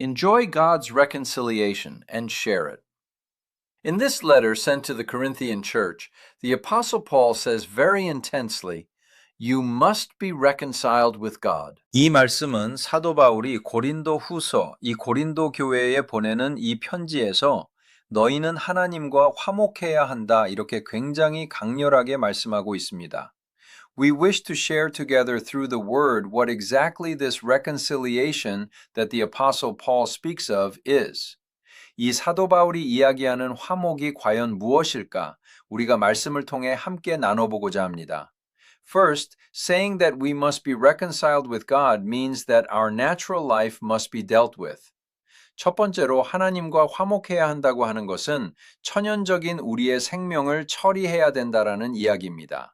Enjoy God's reconciliation and share it. In this letter sent to the Corinthian church, the Apostle Paul says very intensely, You must be reconciled with God. 이 말씀은 사도 바울이 고린도 후서, 이 고린도 교회에 보내는 이 편지에서 너희는 하나님과 화목해야 한다 이렇게 굉장히 강렬하게 말씀하고 있습니다. We wish to share together through the word what exactly this reconciliation that the Apostle Paul speaks of is. 이 사도 바울이 이야기하는 화목이 과연 무엇일까? 우리가 말씀을 통해 함께 나눠보고자 합니다. First, saying that we must be reconciled with God means that our natural life must be dealt with. 첫 번째로 하나님과 화목해야 한다고 하는 것은 천연적인 우리의 생명을 처리해야 된다라는 이야기입니다.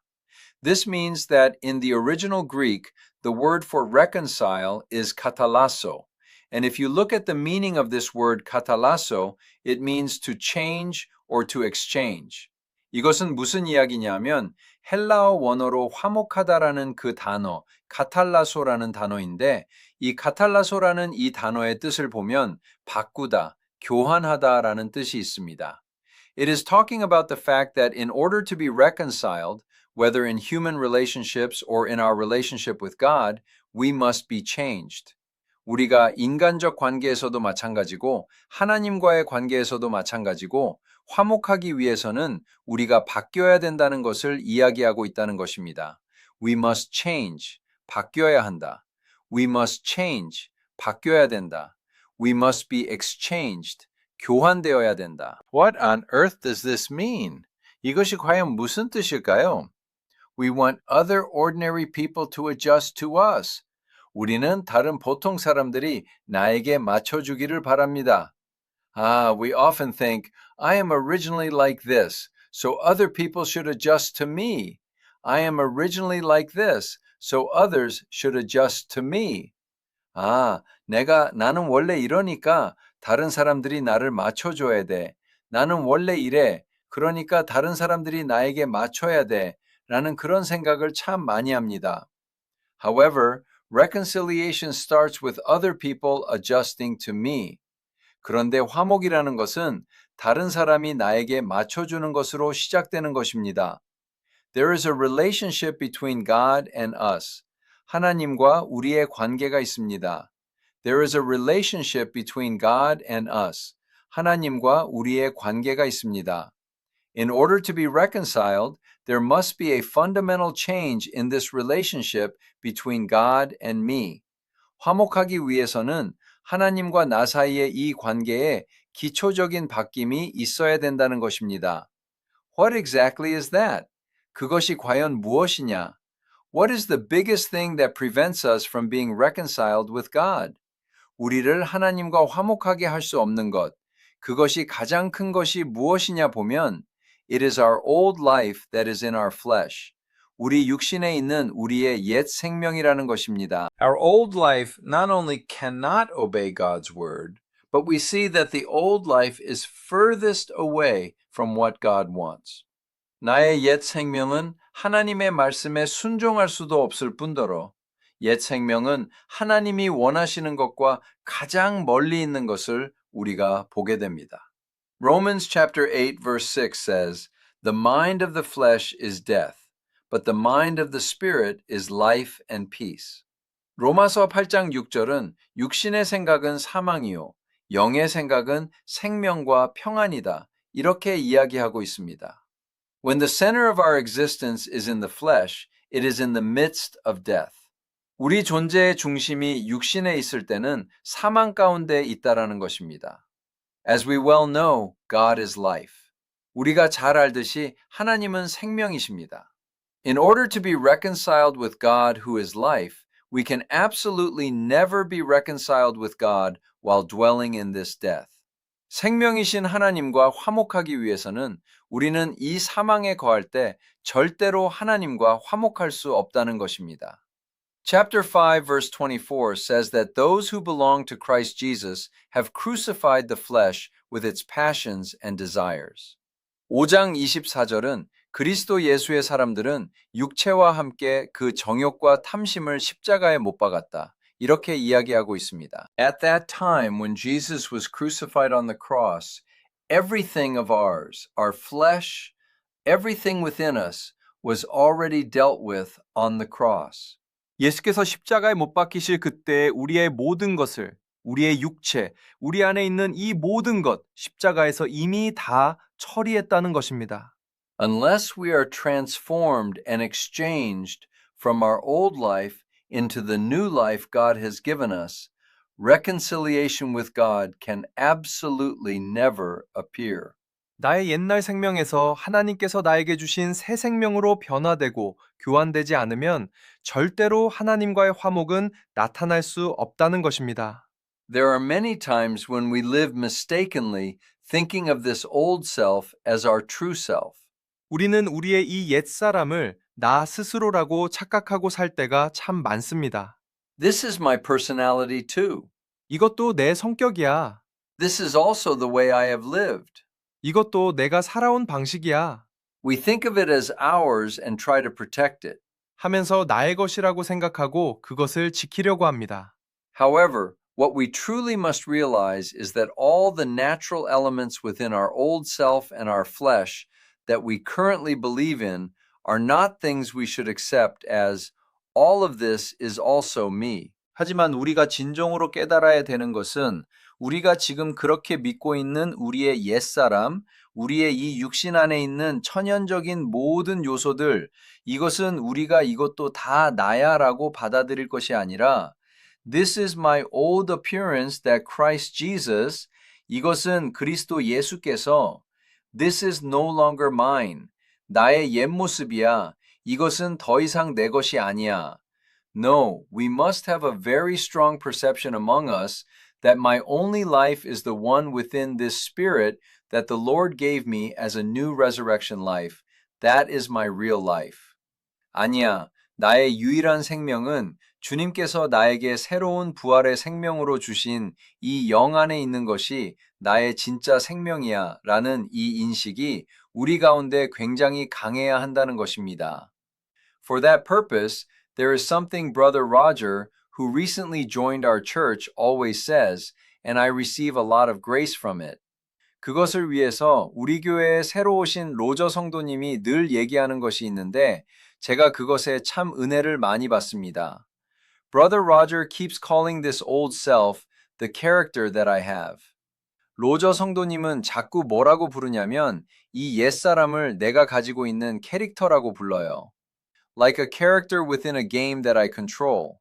This means that in the original Greek, the word for reconcile is katalasso. And if you look at the meaning of this word katalasso, it means to change or to exchange. 이것은 무슨 이야기냐면 헬라어 원어로 화목하다라는 그 단어, 카탈라소라는 단어인데 이 카탈라소라는 이 단어의 뜻을 보면 바꾸다, 교환하다라는 뜻이 있습니다. It is talking about the fact that in order to be reconciled, whether in human relationships or in our relationship with God, we must be changed. 우리가 인간적 관계에서도 마찬가지고 하나님과의 관계에서도 마찬가지고 화목하기 위해서는 우리가 바뀌어야 된다는 것을 이야기하고 있다는 것입니다. We must change, 바뀌어야 한다. We must change, 바뀌어야 된다. We must be exchanged, 교환되어야 된다. What on earth does this mean? 이것이 과연 무슨 뜻일까요? We want other ordinary people to adjust to us. 우리는 다른 보통 사람들이 나에게 맞춰주기를 바랍니다. We often think, I am originally like this, so other people should adjust to me. I am originally like this, so others should adjust to me. 나는 원래 이러니까 다른 사람들이 나를 맞춰줘야 돼. 나는 원래 이래. 그러니까 다른 사람들이 나에게 맞춰야 돼. 라는 그런 생각을 참 많이 합니다. However, reconciliation starts with other people adjusting to me. 그런데 화목이라는 것은 다른 사람이 나에게 맞춰주는 것으로 시작되는 것입니다. There is a relationship between God and us. 하나님과 우리의 관계가 있습니다. There is a relationship between God and us. 하나님과 우리의 관계가 있습니다. In order to be reconciled, there must be a fundamental change in this relationship between God and me. 화목하기 위해서는 하나님과 나 사이의 이 관계에 기초적인 바뀜이 있어야 된다는 것입니다. What exactly is that? 그것이 과연 무엇이냐? What is the biggest thing that prevents us from being reconciled with God? 우리를 하나님과 화목하게 할 수 없는 것, 그것이 가장 큰 것이 무엇이냐 보면 It is our old life that is in our flesh. 우리 육신에 있는 우리의 옛 생명이라는 것입니다. Our old life not only cannot obey God's word, but we see that the old life is furthest away from what God wants. 나의 옛 생명은 하나님의 말씀에 순종할 수도 없을 뿐더러 옛 생명은 하나님이 원하시는 것과 가장 멀리 있는 것을 우리가 보게 됩니다. Romans chapter 8 verse 6 says, The mind of the flesh is death, but the mind of the spirit is life and peace. 로마서 8장 6절은 육신의 생각은 사망이요, 영의 생각은 생명과 평안이다. 이렇게 이야기하고 있습니다. When the center of our existence is in the flesh, it is in the midst of death. 우리 존재의 중심이 육신에 있을 때는 사망 가운데 있다라는 것입니다. As we well know, God is life. 우리가 잘 알듯이 하나님은 생명이십니다. In order to be reconciled with God who is life, we can absolutely never be reconciled with God while dwelling in this death. 생명이신 하나님과 화목하기 위해서는 우리는 이 사망에 거할 때 절대로 하나님과 화목할 수 없다는 것입니다. Chapter 5 verse 24 says that those who belong to Christ Jesus have crucified the flesh with its passions and desires. 5장 24절은 그리스도 예수의 사람들은 육체와 함께 그 정욕과 탐심을 십자가에 못 박았다. 이렇게 이야기하고 있습니다. At that time when Jesus was crucified on the cross, everything of ours, our flesh, everything within us was already dealt with on the cross. 예수께서 십자가에 못 박히실 그때 우리의 모든 것을, 우리의 육체, 우리 안에 있는 이 모든 것, 십자가에서 이미 다 처리했다는 것입니다. Unless we are transformed and exchanged from our old life into the new life God has given us, reconciliation with God can absolutely never appear. 나의 옛날 생명에서 하나님께서 나에게 주신 새 생명으로 변화되고 교환되지 않으면 절대로 하나님과의 화목은 나타날 수 없다는 것입니다. There are many times when we live mistakenly thinking of this old self as our true self. 우리는 우리의 이 옛사람을 나 스스로라고 착각하고 살 때가 참 많습니다. This is my personality too. 이것도 내 성격이야. This is also the way I have lived. 이것도 내가 살아온 방식이야. We think of it as ours and try to protect it. 하면서 나의 것이라고 생각하고 그것을 지키려고 합니다. However, what we truly must realize is that all the natural elements within our old self and our flesh that we currently believe in are not things we should accept as all of this is also me. 하지만 우리가 진정으로 깨달아야 되는 것은 우리가 지금 그렇게 믿고 있는 우리의 옛사람, 우리의 이 육신 안에 있는 천연적인 모든 요소들, 이것은 우리가 이것도 다 나야라고 받아들일 것이 아니라 This is my old appearance that Christ Jesus, 이것은 그리스도 예수께서 This is no longer mine, 나의 옛 모습이야. 이것은 더 이상 내 것이 아니야. No, we must have a very strong perception among us that my only life is the one within this spirit that the Lord gave me as a new resurrection life. That is my real life. 아니야, 나의 유일한 생명은 주님께서 나에게 새로운 부활의 생명으로 주신 이 영 안에 있는 것이 나의 진짜 생명이야 라는 이 인식이 우리 가운데 굉장히 강해야 한다는 것입니다. For that purpose, there is something Brother Roger, who recently joined our church, always says, and I receive a lot of grace from it. 그것을 위해서 우리 교회에 새로 오신 로저 성도님이 늘 얘기하는 것이 있는데 제가 그것에 참 은혜를 많이 받습니다. Brother Roger keeps calling this old self the character that I have. 로저 성도님은 자꾸 뭐라고 부르냐면 이 옛사람을 내가 가지고 있는 캐릭터라고 불러요. Like a character within a game that I control.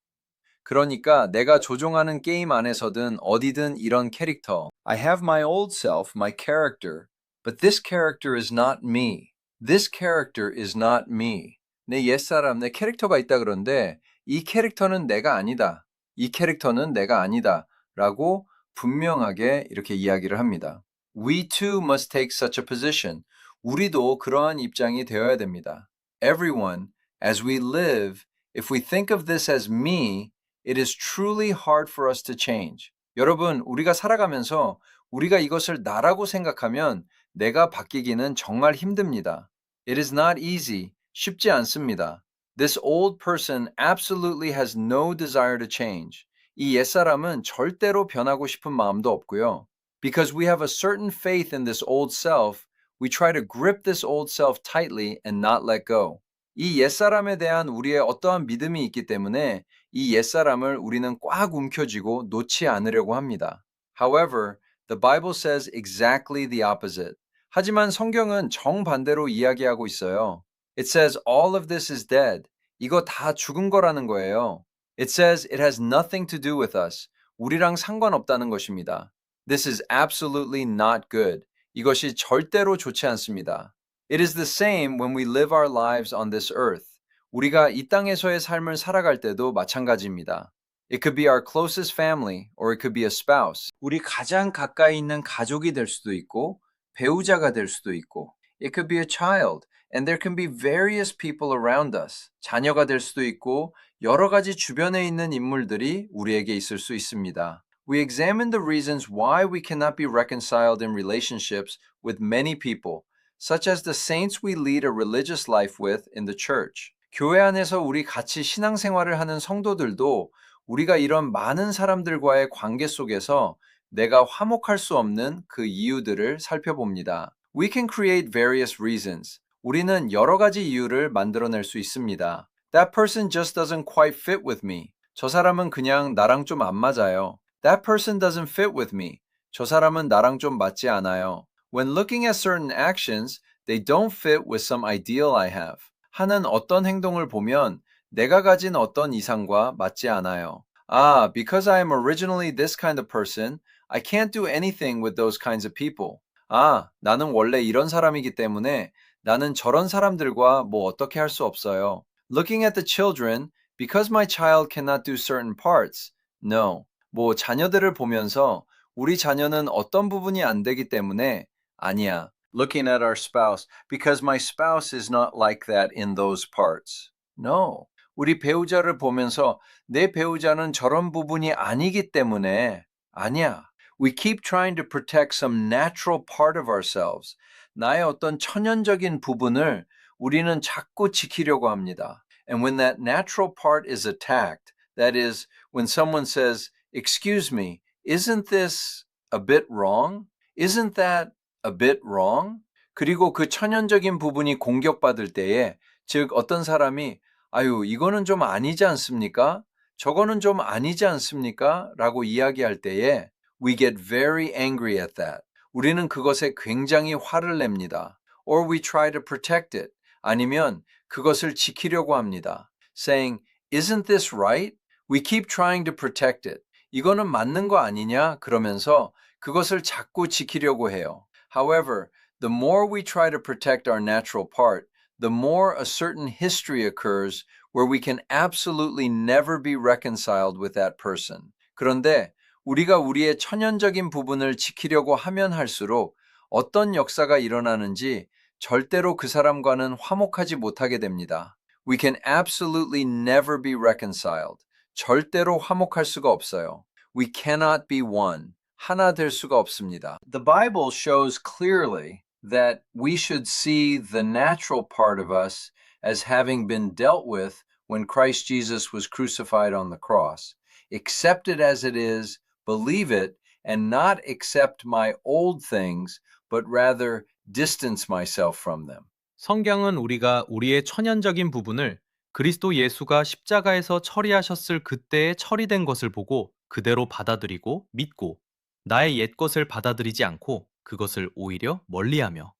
그러니까 내가 조종하는 게임 안에서든 어디든 이런 캐릭터. I have my old self, my character, but this character is not me. This character is not me. 내 옛사람, 내 캐릭터가 있다 그런데 이 캐릭터는 내가 아니다. 이 캐릭터는 내가 아니다. 라고 분명하게 이렇게 이야기를 합니다. We too must take such a position. 우리도 그러한 입장이 되어야 됩니다. Everyone, as we live, if we think of this as me, it is truly hard for us to change. 여러분, 우리가 살아가면서 우리가 이것을 나라고 생각하면 내가 바뀌기는 정말 힘듭니다. It is not easy. 쉽지 않습니다. This old person absolutely has no desire to change. 이 옛사람은 절대로 변하고 싶은 마음도 없고요. Because we have a certain faith in this old self, we try to grip this old self tightly and not let go. 이 옛사람에 대한 우리의 어떠한 믿음이 있기 때문에 이 옛사람을 우리는 꽉 움켜쥐고 놓지 않으려고 합니다. However, the Bible says exactly the opposite. 하지만 성경은 정반대로 이야기하고 있어요. It says all of this is dead. 이거 다 죽은 거라는 거예요. It says it has nothing to do with us. 우리랑 상관없다는 것입니다. This is absolutely not good. 이것이 절대로 좋지 않습니다. It is the same when we live our lives on this earth. 우리가 이 땅에서의 삶을 살아갈 때도 마찬가지입니다. It could be our closest family or it could be a spouse. 우리 가장 가까이 있는 가족이 될 수도 있고 배우자가 될 수도 있고 It could be a child and there can be various people around us. 자녀가 될 수도 있고 여러 가지 주변에 있는 인물들이 우리에게 있을 수 있습니다. We examine the reasons why we cannot be reconciled in relationships with many people. Such as the saints we lead a religious life with in the church. 교회 안에서 우리 같이 신앙생활을 하는 성도들도 우리가 이런 많은 사람들과의 관계 속에서 내가 화목할 수 없는 그 이유들을 살펴봅니다. We can create various reasons. 우리는 여러 가지 이유를 만들어낼 수 있습니다. That person just doesn't quite fit with me. 저 사람은 그냥 나랑 좀 안 맞아요. That person doesn't fit with me. 저 사람은 나랑 좀 맞지 않아요. When looking at certain actions, they don't fit with some ideal I have. 하는 어떤 행동을 보면 내가 가진 어떤 이상과 맞지 않아요. Ah, because I am originally this kind of person, I can't do anything with those kinds of people. 아, 나는 원래 이런 사람이기 때문에 나는 저런 사람들과 뭐 어떻게 할 수 없어요. Looking at the children, because my child cannot do certain parts. No. 뭐 자녀들을 보면서 우리 자녀는 어떤 부분이 안 되기 때문에 아니야. Looking at our spouse, because my spouse is not like that in those parts. No. 우리 배우자를 보면서 내 배우자는 저런 부분이 아니기 때문에 아니야. We keep trying to protect some natural part of ourselves. 나의 어떤 천연적인 부분을 우리는 자꾸 지키려고 합니다. And when that natural part is attacked, that is, when someone says, "Excuse me, isn't this a bit wrong? Isn't that a bit wrong?" 그리고 그 천연적인 부분이 공격받을 때에, 즉 어떤 사람이 아유, 이거는 좀 아니지 않습니까? 저거는 좀 아니지 않습니까? 라고 이야기할 때에 we get very angry at that. 우리는 그것에 굉장히 화를 냅니다. Or we try to protect it. 아니면 그것을 지키려고 합니다. Saying, "Isn't this right?" We keep trying to protect it. 이거는 맞는 거 아니냐? 그러면서 그것을 자꾸 지키려고 해요. However, the more we try to protect our natural part, the more a certain history occurs where we can absolutely never be reconciled with that person. 그런데 우리가 우리의 천연적인 부분을 지키려고 하면 할수록 어떤 역사가 일어나는지 절대로 그 사람과는 화목하지 못하게 됩니다. We can absolutely never be reconciled. 절대로 화목할 수가 없어요. We cannot be one. 하나 될 수가 없습니다. The Bible shows clearly that we should see the natural part of us as having been dealt with when Christ Jesus was crucified on the cross. Accept it as it is, believe it, and not accept my old things, but rather distance myself from them. 성경은 우리가 우리의 천연적인 부분을 그리스도 예수가 십자가에서 처리하셨을 그때에 처리된 것을 보고 그대로 받아들이고 믿고 나의 옛 것을 받아들이지 않고 그것을 오히려 멀리하며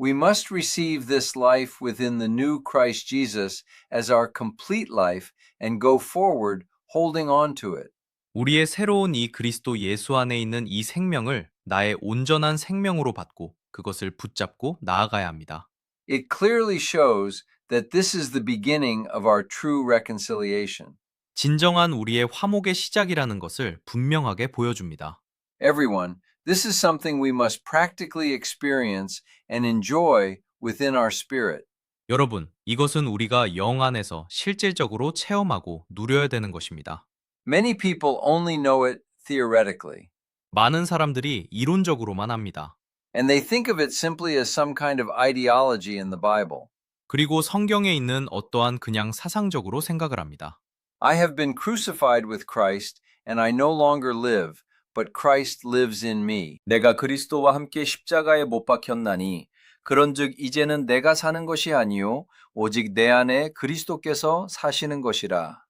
We must receive this life within the new Christ Jesus as our complete life and go forward holding on to it. 우리의 새로운 이 그리스도 예수 안에 있는 이 생명을 나의 온전한 생명으로 받고 그것을 붙잡고 나아가야 합니다. It clearly shows that this is the beginning of our true reconciliation. 진정한 우리의 화목의 시작이라는 것을 분명하게 보여줍니다. Everyone, this is something we must practically experience and enjoy within our spirit. 여러분, 이것은 우리가 영 안에서 실질적으로 체험하고 누려야 되는 것입니다. Many people only know it theoretically, 많은 사람들이 이론적으로만 합니다. and they think of it simply as some kind of ideology in the Bible. 그리고 성경에 있는 어떠한 그냥 사상적으로 생각을 합니다. I have been crucified with Christ, and I no longer live, but Christ lives in me. 내가 그리스도와 함께 십자가에 못 박혔나니 그런즉 이제는 내가 사는 것이 아니요 오직 내 안에 그리스도께서 사시는 것이라.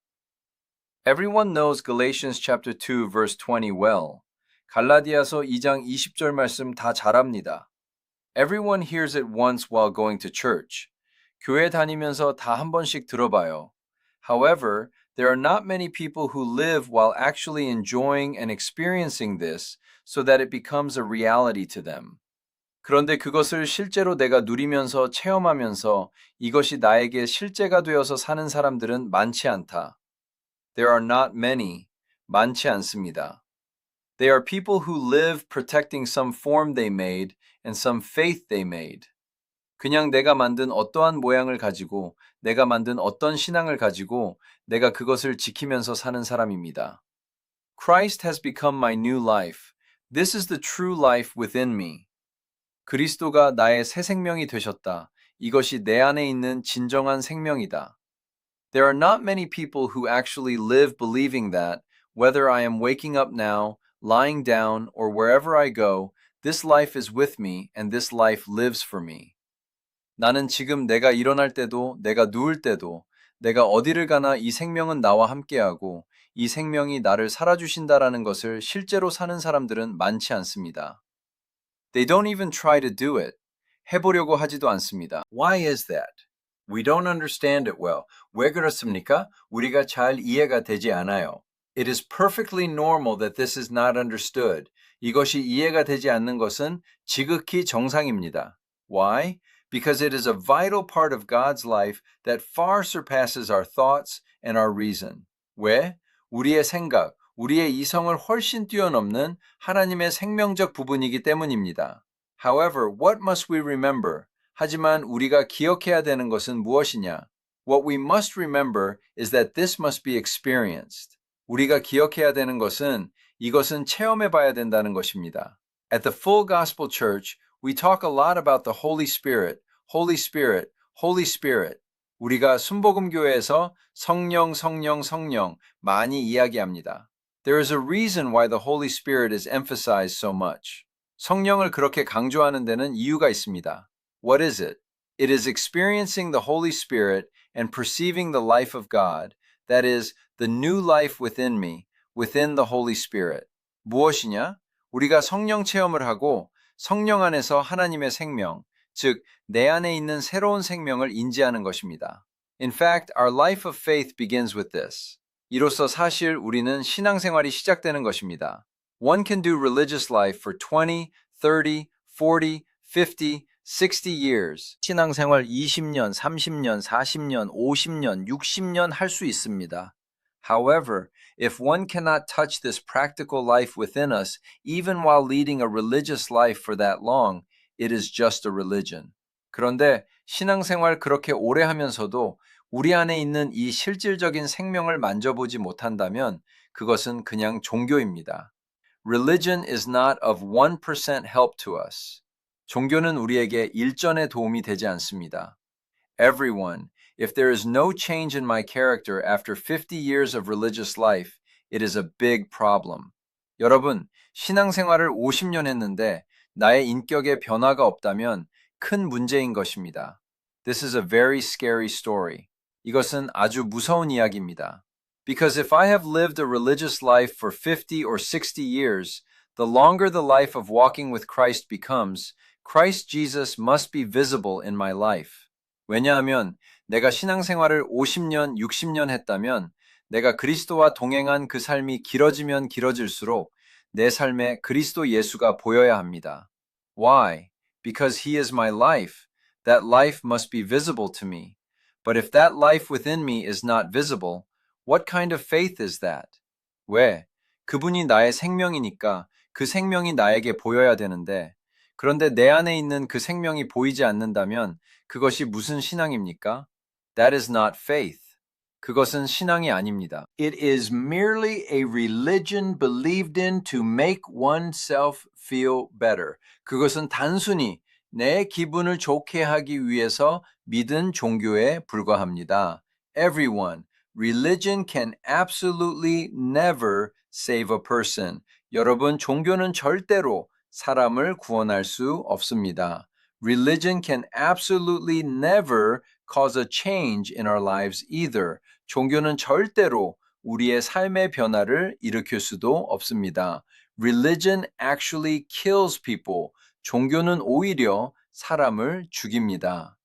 Everyone knows Galatians chapter 2 verse 20 well. 갈라디아서 2장 20절 말씀 다 잘 압니다. Everyone hears it once while going to church. 교회 다니면서 다 한 번씩 들어봐요. However, there are not many people who live while actually enjoying and experiencing this so that it becomes a reality to them. 그런데 그것을 실제로 내가 누리면서 체험하면서 이것이 나에게 실제가 되어서 사는 사람들은 많지 않다. There are not many. 많지 않습니다. They are people who live protecting some form they made and some faith they made. 그냥 내가 만든 어떠한 모양을 가지고, 내가 만든 어떤 신앙을 가지고 내가 그것을 지키면서 사는 사람입니다. Christ has become my new life. This is the true life within me. 그리스도가 나의 새 생명이 되셨다. 이것이 내 안에 있는 진정한 생명이다. There are not many people who actually live believing that, whether I am waking up now, lying down, or wherever I go, this life is with me and this life lives for me. 나는 지금 내가 일어날 때도, 내가 누울 때도, 내가 어디를 가나 이 생명은 나와 함께하고 이 생명이 나를 살아주신다라는 것을 실제로 사는 사람들은 많지 않습니다. They don't even try to do it. 해보려고 하지도 않습니다. Why is that? We don't understand it well. 왜 그렇습니까? 우리가 잘 이해가 되지 않아요. It is perfectly normal that this is not understood. 이것이 이해가 되지 않는 것은 지극히 정상입니다. Why? Because it is a vital part of God's life that far surpasses our thoughts and our reason. 왜? 우리의 생각, 우리의 이성을 훨씬 뛰어넘는 하나님의 생명적 부분이기 때문입니다. However, what must we remember? 하지만 우리가 기억해야 되는 것은 무엇이냐? What we must remember is that this must be experienced. 우리가 기억해야 되는 것은 이것은 체험해 봐야 된다는 것입니다. At the Full Gospel Church, we talk a lot about the Holy Spirit, Holy Spirit, Holy Spirit. 우리가 순복음교회에서 성령, 성령, 성령 많이 이야기합니다. There is a reason why the Holy Spirit is emphasized so much. 성령을 그렇게 강조하는 데는 이유가 있습니다. What is it? It is experiencing the Holy Spirit and perceiving the life of God, that is, the new life within me, within the Holy Spirit. 무엇이냐? 우리가 성령 체험을 하고 성령 안에서 하나님의 생명, 즉, 내 안에 있는 새로운 생명을 인지하는 것입니다. In fact, our life of faith begins with this. 이로써 사실 우리는 신앙생활이 시작되는 것입니다. One can do religious life for 20, 30, 40, 50, 60 years. 신앙생활 20년, 30년, 40년, 50년, 60년 할 수 있습니다. However, if one cannot touch this practical life within us, even while leading a religious life for that long, it is just a religion. 그런데 신앙생활 그렇게 오래 하면서도 우리 안에 있는 이 실질적인 생명을 만져보지 못한다면 그것은 그냥 종교입니다. Religion is not of 1% help to us. 종교는 우리에게 일전에 도움이 되지 않습니다. Everyone, if there is no change in my character after 50 years of religious life, it is a big problem. 여러분, 신앙생활을 50년 했는데 나의 인격에 변화가 없다면 큰 문제인 것입니다. This is a very scary story. 이것은 아주 무서운 이야기입니다. Because if I have lived a religious life for 50 or 60 years, the longer the life of walking with Christ becomes, Christ Jesus must be visible in my life. 왜냐하면 내가 신앙생활을 50년, 60년 했다면 내가 그리스도와 동행한 그 삶이 길어지면 길어질수록 내 삶에 그리스도 예수가 보여야 합니다. Why? Because he is my life. That life must be visible to me. But if that life within me is not visible, what kind of faith is that? 왜? 그분이 나의 생명이니까 그 생명이 나에게 보여야 되는데, 그런데 내 안에 있는 그 생명이 보이지 않는다면 그것이 무슨 신앙입니까? That is not faith. 그것은 신앙이 아닙니다. It is merely a religion believed in to make oneself feel better. 그것은 단순히 내 기분을 좋게 하기 위해서 믿은 종교에 불과합니다. Everyone, religion can absolutely never save a person. 여러분, 종교는 절대로 사람을 구원할 수 없습니다. Religion can absolutely never cause a change in our lives either. 종교는 절대로 우리의 삶의 변화를 일으킬 수도 없습니다. Religion actually kills people. 종교는 오히려 사람을 죽입니다.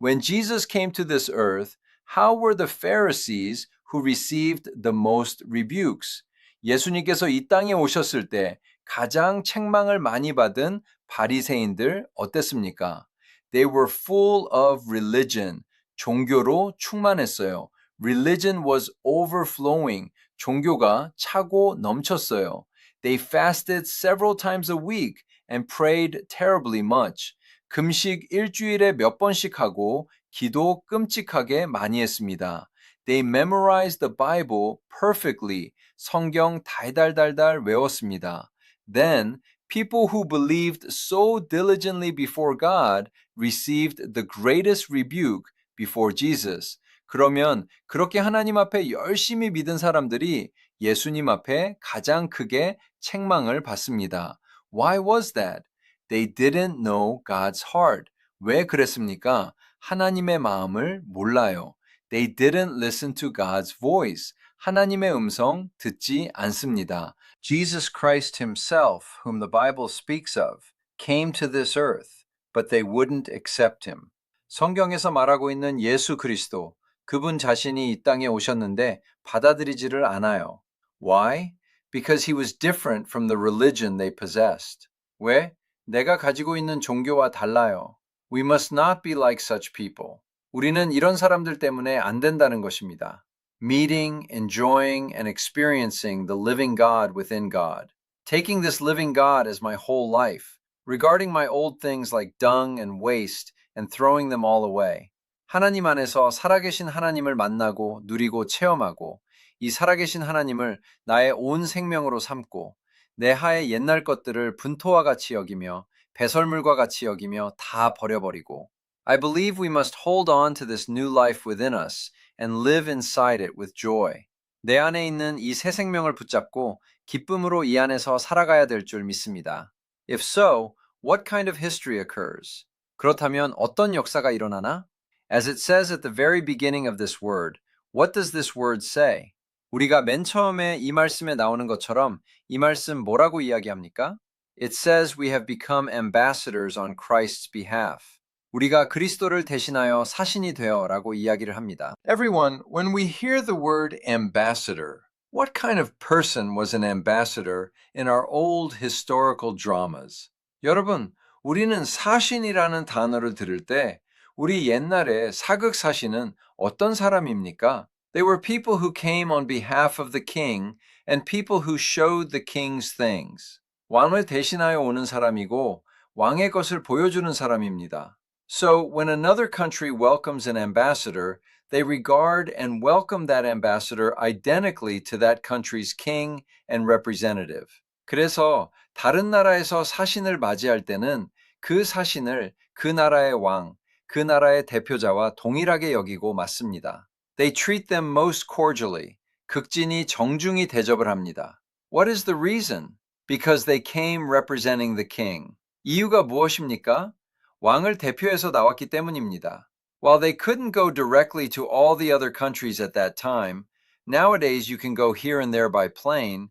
When Jesus came to this earth, how were the Pharisees who received the most rebukes? 예수님께서 이 땅에 오셨을 때 가장 책망을 많이 받은 바리새인들 어땠습니까? They were full of religion. 종교로 충만했어요. Religion was overflowing. 종교가 차고 넘쳤어요. They fasted several times a week and prayed terribly much. 금식 일주일에 몇 번씩 하고 기도 끔찍하게 많이 했습니다. They memorized the Bible perfectly. 성경 달달달달 외웠습니다. Then, people who believed so diligently before God received the greatest rebuke before Jesus. 그러면 그렇게 하나님 앞에 열심히 믿은 사람들이 예수님 앞에 가장 크게 책망을 받습니다. Why was that? They didn't know God's heart. 왜 그랬습니까? 하나님의 마음을 몰라요. They didn't listen to God's voice. 하나님의 음성 듣지 않습니다. Jesus Christ himself, whom the Bible speaks of, came to this earth, but they wouldn't accept him. 성경에서 말하고 있는 예수 그리스도, 그분 자신이 이 땅에 오셨는데 받아들이지를 않아요. Why? Because he was different from the religion they possessed. 왜? 내가 가지고 있는 종교와 달라요. We must not be like such people. 우리는 이런 사람들 때문에 안 된다는 것입니다. Meeting, enjoying, and experiencing the living God within God. Taking this living God as my whole life. Regarding my old things like dung and waste and throwing them all away. 하나님 안에서 살아계신 하나님을 만나고 누리고 체험하고 이 살아계신 하나님을 나의 온 생명으로 삼고 내 하의 옛날 것들을 분토와 같이 여기며 배설물과 같이 여기며 다 버려버리고 I believe we must hold on to this new life within us and live inside it with joy. 내 안에 있는 이 새 생명을 붙잡고 기쁨으로 이 안에서 살아가야 될 줄 믿습니다. If so, what kind of history occurs? 그렇다면 어떤 역사가 일어나나? As it says at the very beginning of this word, what does this word say? 우리가 맨 처음에 이 말씀에 나오는 것처럼 이 말씀 뭐라고 이야기합니까? It says we have become ambassadors on Christ's behalf. 우리가 그리스도를 대신하여 사신이 되어라고 이야기를 합니다. Everyone, when we hear the word ambassador, what kind of person was an ambassador in our old historical dramas? 여러분, 우리는 사신이라는 단어를 들을 때 우리 옛날에 사극 사신은 어떤 사람입니까? They were people who came on behalf of the king and people who showed the king's things. 왕을 대신하여 오는 사람이고 왕의 것을 보여주는 사람입니다. So when another country welcomes an ambassador, they regard and welcome that ambassador identically to that country's king and representative. 그래서 다른 나라에서 사신을 맞이할 때는 그 사신을 그 나라의 왕, 그 나라의 대표자와 동일하게 여기고 맞습니다. They treat them most cordially. 극진히 정중히 대접을 합니다. What is the reason? Because they came representing the king. 이유가 무엇입니까? 왕을 대표해서 나왔기 때문입니다. While they couldn't go directly to all the other countries at that time, nowadays you can go here and there by plane.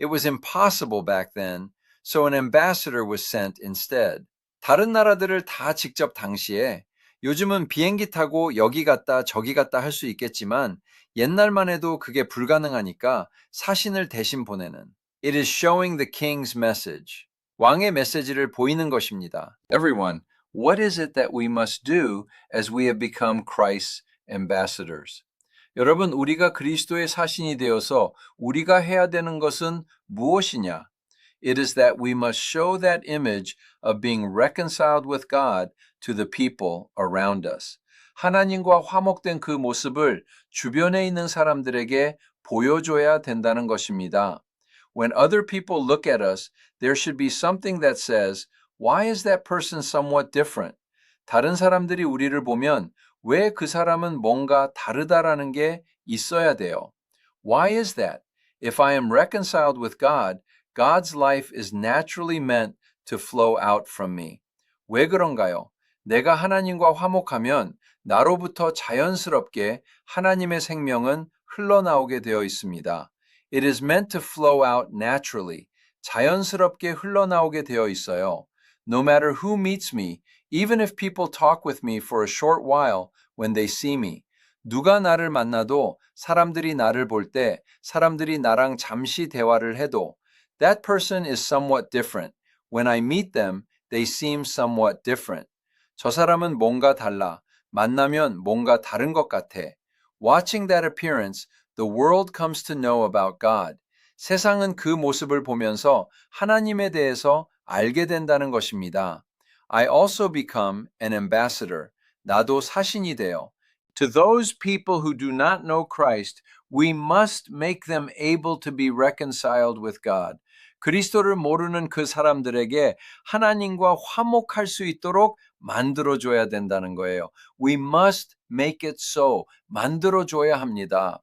It was impossible back then, so an ambassador was sent instead. 다른 나라들을 다 직접 당시에 요즘은 비행기 타고 여기 갔다 저기 갔다 할 수 있겠지만 옛날만 해도 그게 불가능하니까 사신을 대신 보내는. It is showing the king's message. 왕의 메시지를 보이는 것입니다. Everyone, what is it that we must do as we have become Christ's ambassadors? 여러분, 우리가 그리스도의 사신이 되어서 우리가 해야 되는 것은 무엇이냐? It is that we must show that image of being reconciled with God to the people around us. 하나님과 화목된 그 모습을 주변에 있는 사람들에게 보여줘야 된다는 것입니다. When other people look at us, there should be something that says, Why is that person somewhat different? 다른 사람들이 우리를 보면 왜 그 사람은 뭔가 다르다라는 게 있어야 돼요. Why is that? If I am reconciled with God, God's life is naturally meant to flow out from me. 왜 그런가요? 내가 하나님과 화목하면 나로부터 자연스럽게 하나님의 생명은 흘러나오게 되어 있습니다. It is meant to flow out naturally. 자연스럽게 흘러나오게 되어 있어요. No matter who meets me, even if people talk with me for a short while when they see me. 누가 나를 만나도 사람들이 나를 볼 때 사람들이 나랑 잠시 대화를 해도 That person is somewhat different. When I meet them, they seem somewhat different. 저 사람은 뭔가 달라. 만나면 뭔가 다른 것 같아. Watching that appearance, the world comes to know about God. 세상은 그 모습을 보면서 하나님에 대해서 알게 된다는 것입니다. I also become an ambassador. 나도 사신이 되어. To those people who do not know Christ, we must make them able to be reconciled with God. 그리스도를 모르는 그 사람들에게 하나님과 화목할 수 있도록 만들어줘야 된다는 거예요. We must make it so. 만들어줘야 합니다.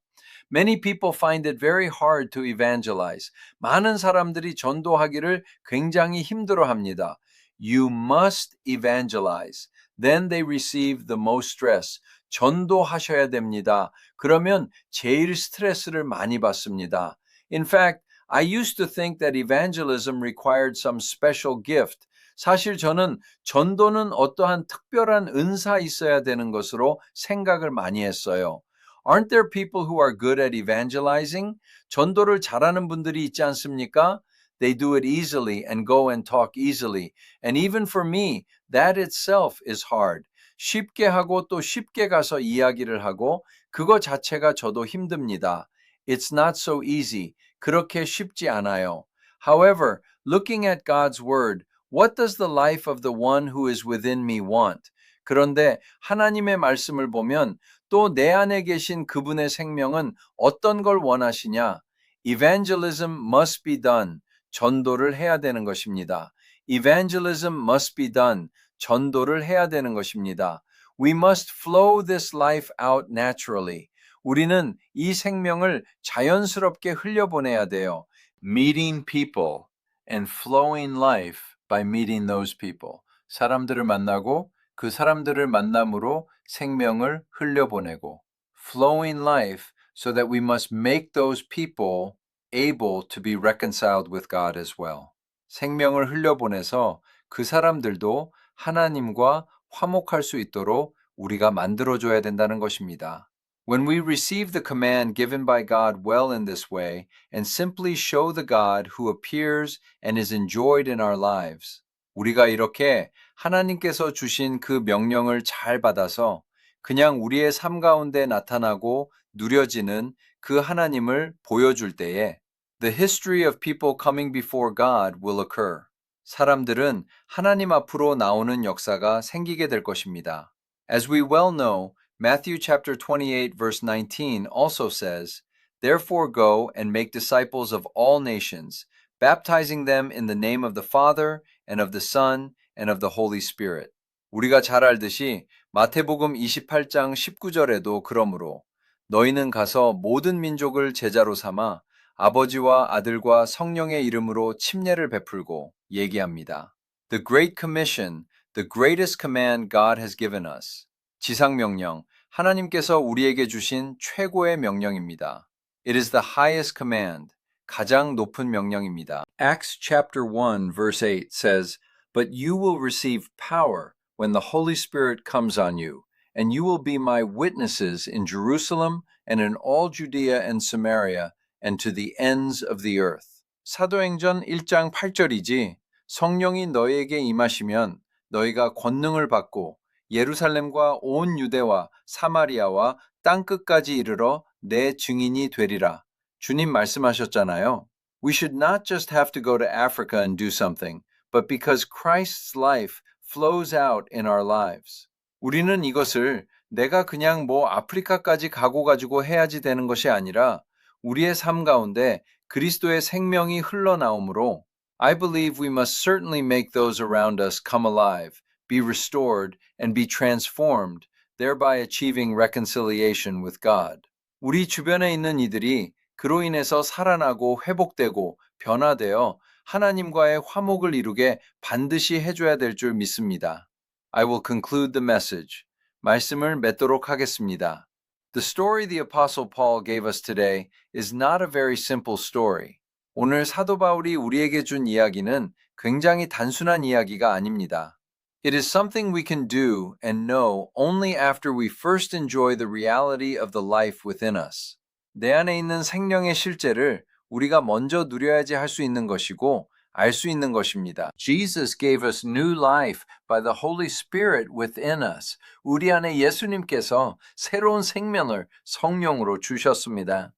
Many people find it very hard to evangelize. 많은 사람들이 전도하기를 굉장히 힘들어합니다. You must evangelize. Then they receive the most stress. 전도하셔야 됩니다. 그러면 제일 스트레스를 많이 받습니다. In fact, I used to think that evangelism required some special gift. 사실 저는 전도는 어떠한 특별한 은사 있어야 되는 것으로 생각을 많이 했어요. Aren't there people who are good at evangelizing? 전도를 잘하는 분들이 있지 않습니까? They do it easily and go and talk easily. And even for me, that itself is hard. 쉽게 하고 또 쉽게 가서 이야기를 하고 그거 자체가 저도 힘듭니다. It's not so easy. 그렇게 쉽지 않아요. However, looking at God's word, what does the life of the one who is within me want? 그런데 하나님의 말씀을 보면 또 내 안에 계신 그분의 생명은 어떤 걸 원하시냐? Evangelism must be done. 전도를 해야 되는 것입니다. Evangelism must be done. 전도를 해야 되는 것입니다. We must flow this life out naturally. 우리는 이 생명을 자연스럽게 흘려보내야 돼요. Meeting people and flowing life by meeting those people. 사람들을 만나고 그 사람들을 만남으로 생명을 흘려보내고 flowing life so that we must make those people able to be reconciled with God as well. 생명을 흘려보내서 그 사람들도 하나님과 화목할 수 있도록 우리가 만들어줘야 된다는 것입니다. When we receive the command given by God well in this way and simply show the God who appears and is enjoyed in our lives, 우리가 이렇게 하나님께서 주신 그 명령을 잘 받아서 그냥 우리의 삶 가운데 나타나고 누려지는 그 하나님을 보여줄 때에 the history of people coming before God will occur. 사람들은 하나님 앞으로 나오는 역사가 생기게 될 것입니다. As we well know, Matthew chapter 28 verse 19 also says, Therefore go and make disciples of all nations, baptizing them in the name of the Father and of the Son and of the Holy Spirit. 우리가 잘 알듯이 마태복음 28장 19절에도 그러므로 너희는 가서 모든 민족을 제자로 삼아 아버지와 아들과 성령의 이름으로 침례를 베풀고 얘기합니다. The Great Commission, the greatest command God has given us. 지상명령, 하나님께서 우리에게 주신 최고의 명령입니다. It is the highest command, 가장 높은 명령입니다. Acts chapter 1 verse 8 says, But you will receive power when the Holy Spirit comes on you, and you will be my witnesses in Jerusalem and in all Judea and Samaria and to the ends of the earth. 사도행전 1장 8절이지 성령이 너희에게 임하시면 너희가 권능을 받고 예루살렘과 온 유대와 사마리아와 땅끝까지 이르러 내 증인이 되리라. 주님 말씀하셨잖아요. We should not just have to go to Africa and do something, but because Christ's life flows out in our lives. 우리는 이것을 내가 그냥 아프리카까지 가지고 해야지 되는 것이 아니라 우리의 삶 가운데 그리스도의 생명이 흘러나오므로 I believe we must certainly make those around us come alive, be restored, and be transformed, thereby achieving reconciliation with God. 우리 주변에 있는 이들이 그로 인해서 살아나고 회복되고 변화되어 하나님과의 화목을 이루게 반드시 해줘야 될 줄 믿습니다. I will conclude the message. 말씀을 맺도록 하겠습니다. The story the Apostle Paul gave us today is not a very simple story. 오늘 사도 바울이 우리에게 준 이야기는 굉장히 단순한 이야기가 아닙니다. It is something we can do and know only after we first enjoy the reality of the life within us. 내 안에 있는 생명의 실제를 우리가 먼저 누려야지 할 수 있는 것이고 알 수 있는 것입니다. Jesus gave us new life by the Holy Spirit within us. 우리 안에 예수님께서 새로운 생명을 성령으로 주셨습니다.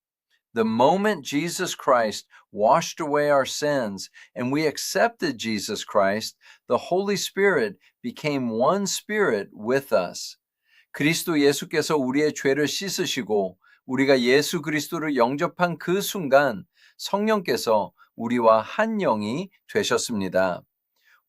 The moment Jesus Christ washed away our sins and we accepted Jesus Christ, the Holy Spirit became one spirit with us. 그리스도 예수께서 우리의 죄를 씻으시고 우리가 예수 그리스도를 영접한 그 순간 성령께서 우리와 한 영이 되셨습니다.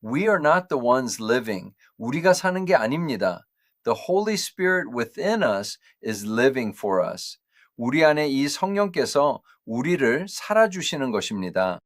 We are not the ones living. 우리가 사는 게 아닙니다. The Holy Spirit within us is living for us. 우리 안에 이 성령께서 우리를 살아주시는 것입니다.